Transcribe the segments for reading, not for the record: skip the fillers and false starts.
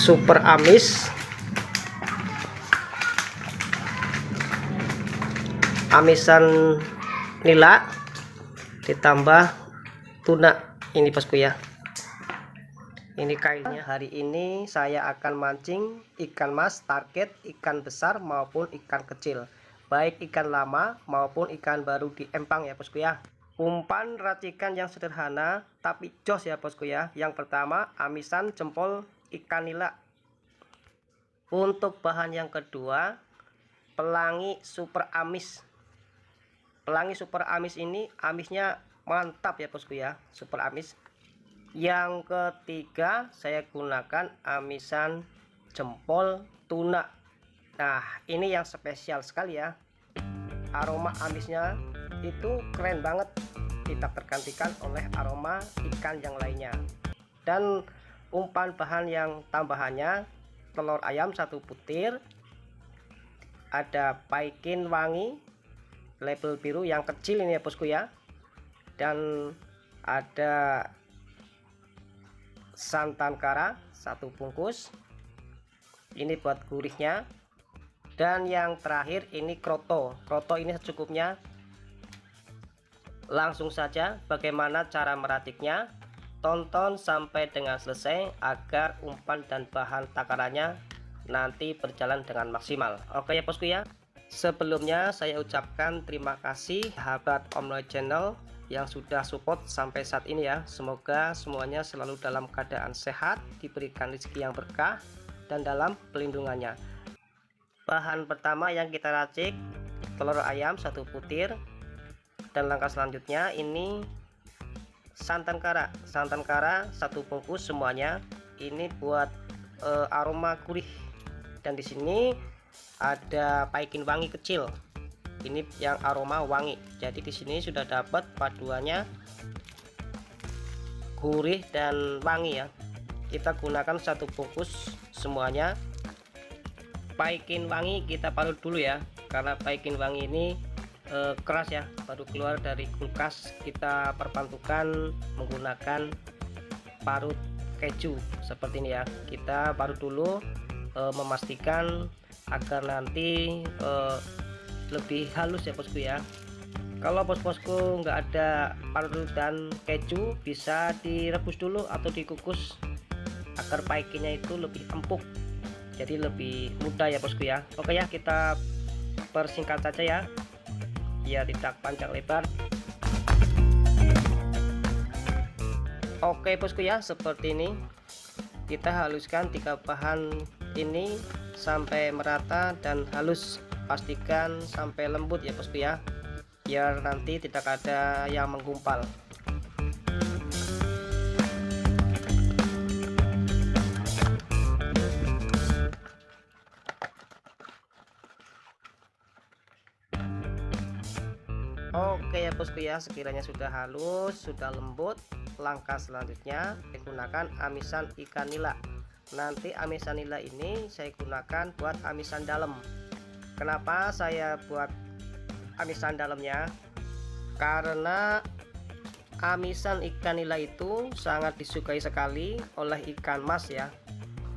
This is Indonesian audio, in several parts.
super amis, amisan nila ditambah tuna ini bosku ya. Ini kailnya. Hari ini saya akan mancing ikan mas, target ikan besar maupun ikan kecil, baik ikan lama maupun ikan baru di empang ya bosku ya. Umpan racikan yang sederhana tapi jos ya bosku ya. Yang pertama amisan jempol ikan nila. Untuk bahan yang kedua pelangi super amis. Pelangi super amis ini amisnya mantap ya bosku ya, super amis. Yang ketiga saya gunakan amisan jempol tuna. Nah ini yang spesial sekali ya, aroma amisnya itu keren banget, tidak tergantikan oleh aroma ikan yang lainnya. Dan umpan bahan yang tambahannya telur ayam 1 butir, ada paikin wangi label biru yang kecil ini ya bosku ya, dan ada santan kara 1 bungkus ini buat gurihnya. Dan yang terakhir ini kroto ini secukupnya. Langsung saja bagaimana cara meraciknya, tonton sampai dengan selesai agar umpan dan bahan takarannya nanti berjalan dengan maksimal. Oke ya bosku ya, sebelumnya saya ucapkan terima kasih sahabat Omnoy Channel yang sudah support sampai saat ini ya. Semoga semuanya selalu dalam keadaan sehat, diberikan rezeki yang berkah dan dalam pelindungannya. Bahan pertama yang kita racik telur ayam 1 butir, dan langkah selanjutnya ini santan kara 1 bungkus semuanya. Ini buat aroma gurih. Dan di sini ada paikin wangi kecil, ini yang aroma wangi. Jadi di sini sudah dapat paduannya gurih dan wangi ya. Kita gunakan 1 bungkus semuanya. Paikin wangi kita parut dulu ya, karena paikin wangi ini keras ya, baru keluar dari kulkas. Kita perbantukan menggunakan parut keju seperti ini ya. Kita parut dulu, memastikan agar nanti lebih halus ya bosku ya. Kalau bos-bosku nggak ada parutan keju, bisa direbus dulu atau dikukus agar paikinnya itu lebih empuk, jadi lebih mudah ya bosku ya. Oke ya, kita persingkat saja ya biar tidak panjang lebar. Oke bosku ya, seperti ini kita haluskan 3 bahan ini sampai merata dan halus. Pastikan sampai lembut ya bosku ya, biar nanti tidak ada yang menggumpal. Oke ya bosku ya, sekiranya sudah halus, sudah lembut, langkah selanjutnya saya gunakan amisan ikan nila. Nanti amisan nila ini saya gunakan buat amisan dalam. Kenapa saya buat amisan dalamnya? Karena amisan ikan nila itu sangat disukai sekali oleh ikan mas ya,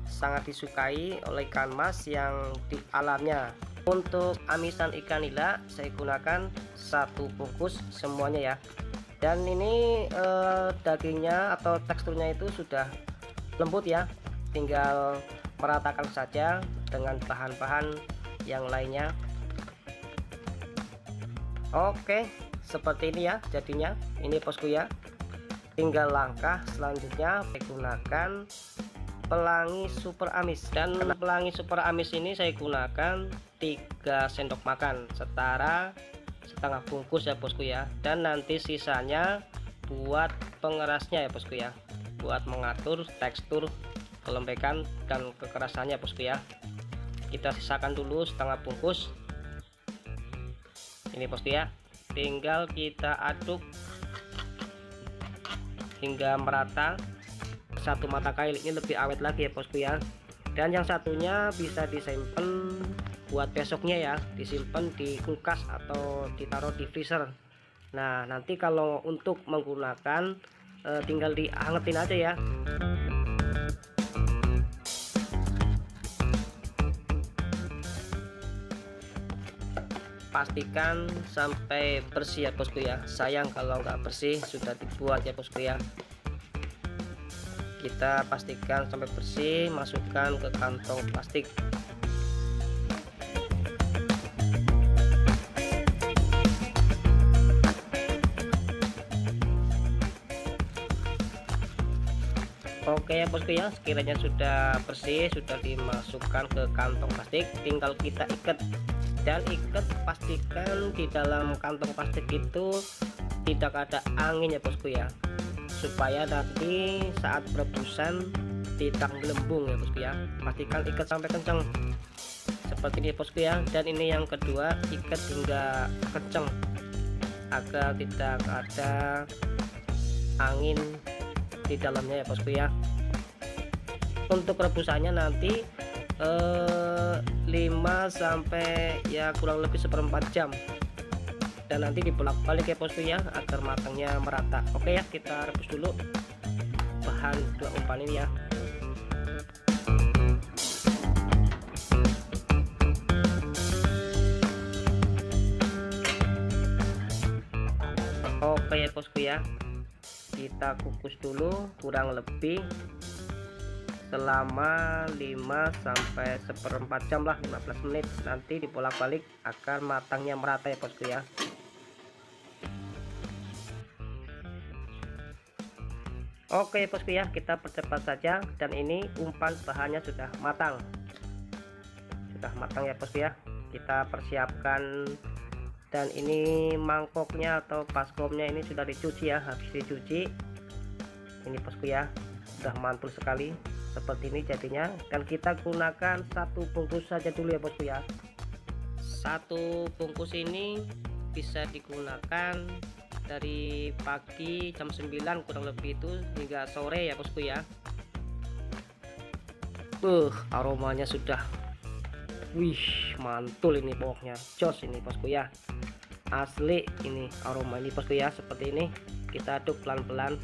sangat disukai oleh ikan mas yang di alamnya. Untuk amisan ikan nila saya gunakan 1 bungkus semuanya ya. Dan ini dagingnya atau teksturnya itu sudah lembut ya, tinggal meratakan saja dengan bahan-bahan yang lainnya. Oke, seperti ini ya jadinya ini bosku ya. Tinggal langkah selanjutnya saya gunakan pelangi super amis. Dan pelangi super amis ini saya gunakan 3 sendok makan, setara setengah bungkus ya bosku ya. Dan nanti sisanya buat pengerasnya ya bosku ya, buat mengatur tekstur, kelembekan dan kekerasannya bosku ya. Kita sisakan dulu setengah bungkus ini bosku ya. Tinggal kita aduk hingga merata. 1 mata kail ini lebih awet lagi ya bosku ya. Dan yang satunya bisa disimpan buat besoknya ya, disimpan di kulkas atau ditaruh di freezer. Nah nanti kalau untuk menggunakan tinggal diangetin aja ya. pastikan sampai bersih ya bosku ya. Sayang kalau nggak bersih sudah dibuat ya bosku ya. Kita pastikan sampai bersih, masukkan ke kantong plastik. Oke ya bosku ya, sekiranya sudah bersih, sudah dimasukkan ke kantong plastik, tinggal kita ikat. Dan ikat, pastikan di dalam kantong plastik itu tidak ada angin ya bosku ya, supaya nanti saat perebusan tidak gelembung ya bosku ya. Pastikan ikat sampai kencang seperti ini bosku ya. Dan ini yang kedua, ikat hingga kencang agar tidak ada angin di dalamnya ya bosku ya. Untuk rebusannya nanti 5 sampai ya kurang lebih 1/4 jam, dan nanti dibolak-balik ya bosku ya agar matangnya merata. Oke ya, kita rebus dulu bahan 2 umpan ini ya. Oke ya bosku ya, kita kukus dulu kurang lebih selama 5 sampai 1/4 jam lah, 15 menit. Nanti dibolak-balik agar matangnya merata ya bosku ya. Oke bosku ya, kita percepat saja. Dan ini umpan bahannya sudah matang ya bosku ya. Kita persiapkan, dan ini mangkoknya atau baskomnya ini sudah dicuci ya, habis dicuci ini bosku ya, sudah mantul sekali seperti ini jadinya. Dan kita gunakan 1 bungkus saja dulu ya bosku ya. 1 bungkus ini bisa digunakan dari pagi jam 9 kurang lebih itu hingga sore ya bosku ya. Aromanya sudah mantul ini, pokoknya jos ini bosku ya, asli ini aroma ini bosku ya. Seperti ini kita aduk pelan-pelan.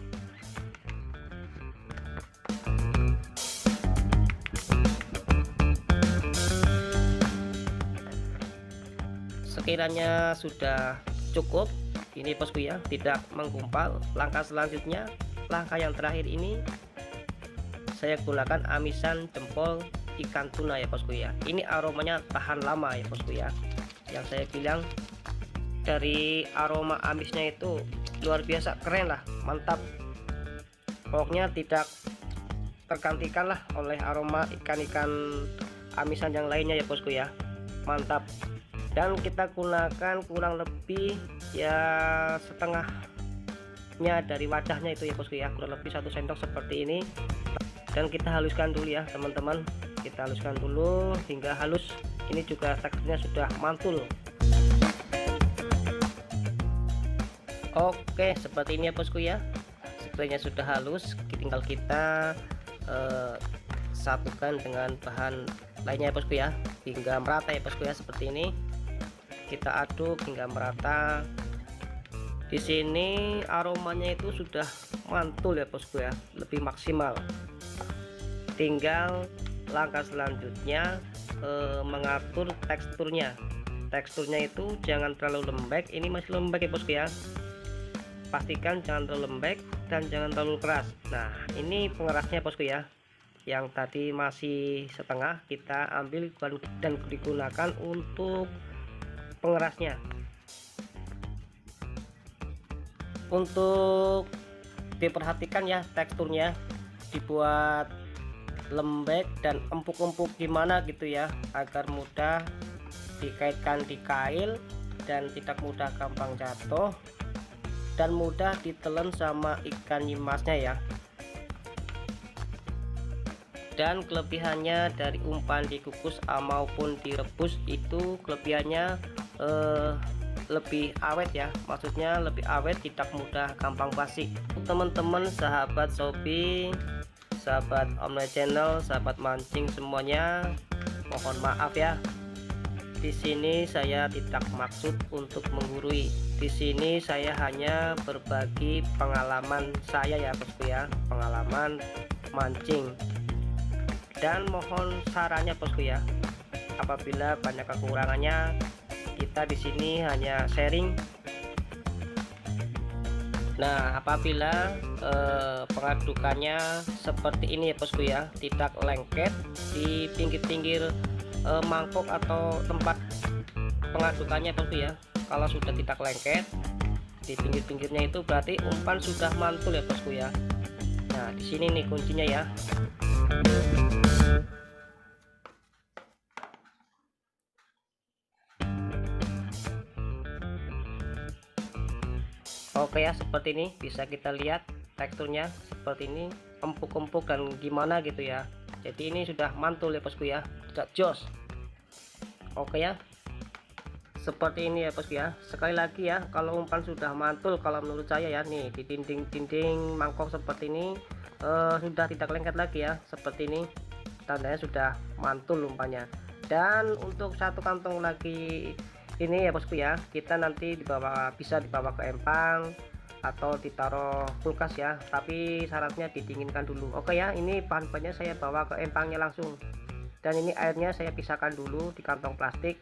Sekiranya sudah cukup ini bosku ya, tidak menggumpal, langkah selanjutnya, langkah yang terakhir ini saya gunakan amisan jempol ikan tuna ya bosku ya. Ini aromanya tahan lama ya bosku ya. Yang saya bilang dari aroma amisnya itu luar biasa, keren lah, mantap. Pokoknya tidak tergantikan lah oleh aroma ikan-ikan amisan yang lainnya ya bosku ya, mantap. Dan kita gunakan kurang lebih ya setengahnya dari wadahnya itu ya bosku ya, kurang lebih 1 sendok seperti ini. Dan kita haluskan dulu ya teman-teman, kita haluskan dulu hingga halus. Ini juga teksturnya sudah mantul. Oke, seperti ini ya bosku ya, sekiranya sudah halus, tinggal kita satukan dengan bahan lainnya ya bosku ya hingga merata ya bosku ya. Seperti ini kita aduk hingga merata. Di sini aromanya itu sudah mantul ya bosku ya, lebih maksimal. Tinggal langkah selanjutnya mengatur teksturnya. Teksturnya itu jangan terlalu lembek, ini masih lembek ya bosku ya. Pastikan jangan terlalu lembek dan jangan terlalu keras. Nah, ini pengerasnya bosku ya. Yang tadi masih setengah kita ambil dan digunakan untuk pengerasnya. Untuk diperhatikan ya, teksturnya dibuat lembek dan empuk-empuk gimana gitu ya, agar mudah dikaitkan di kail dan tidak mudah gampang jatuh dan mudah ditelan sama ikan nyimasnya ya. Dan kelebihannya dari umpan dikukus maupun direbus itu kelebihannya lebih awet ya, maksudnya lebih awet, tidak mudah gampang basi. Teman-teman sahabat Shopee, sahabat Omlet Channel, sahabat mancing semuanya, mohon maaf ya. Di sini saya tidak maksud untuk menggurui. Di sini saya hanya berbagi pengalaman saya ya bosku ya, pengalaman mancing. Dan mohon sarannya bosku ya, apabila banyak kekurangannya kita di sini hanya sharing. Nah, apabila pengadukannya seperti ini ya bosku ya, tidak lengket di pinggir-pinggir mangkok atau tempat pengadukannya bosku ya. Kalau sudah tidak lengket di pinggir-pinggirnya itu berarti umpan sudah mantul ya bosku ya. Nah, di sini nih kuncinya ya. Oke ya, seperti ini bisa kita lihat teksturnya seperti ini, empuk-empuk dan gimana gitu ya. Jadi ini sudah mantul ya bosku ya, sudah jos. Oke ya, seperti ini ya bosku ya. Sekali lagi ya, kalau umpan sudah mantul, kalau menurut saya ya nih di dinding-dinding mangkok seperti ini sudah tidak lengket lagi ya, seperti ini tandanya sudah mantul umpannya. Dan untuk satu kantong lagi ini ya bosku ya, kita nanti bisa dibawa ke empang atau ditaruh kulkas ya, tapi syaratnya didinginkan dulu. Oke ya, ini bahan-bahannya saya bawa ke empangnya langsung, dan ini airnya saya pisahkan dulu di kantong plastik,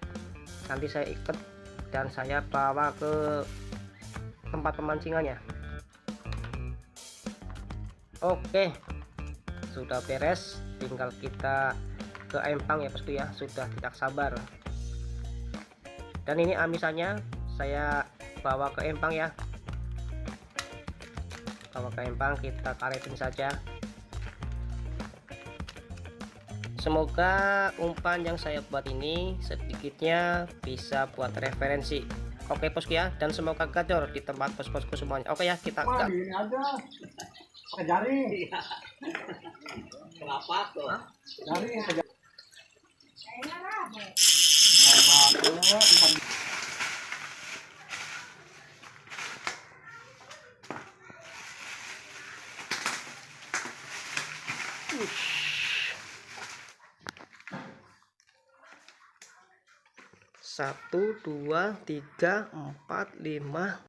nanti saya ikat dan saya bawa ke tempat pemancingannya. Oke, sudah beres, tinggal kita ke empang ya bosku ya, sudah tidak sabar. Dan ini amisannya saya bawa ke empang ya, bawa ke empang, kita karetin saja. Semoga umpan yang saya buat ini sedikitnya bisa buat referensi. Oke bosku ya, dan semoga gacor di tempat bos-bosku semuanya. Oke ya, kita Wah, ini ada pakai jaring. Kenapa tuh? Jaring pakai jaring. Satu, dua, tiga, empat, lima.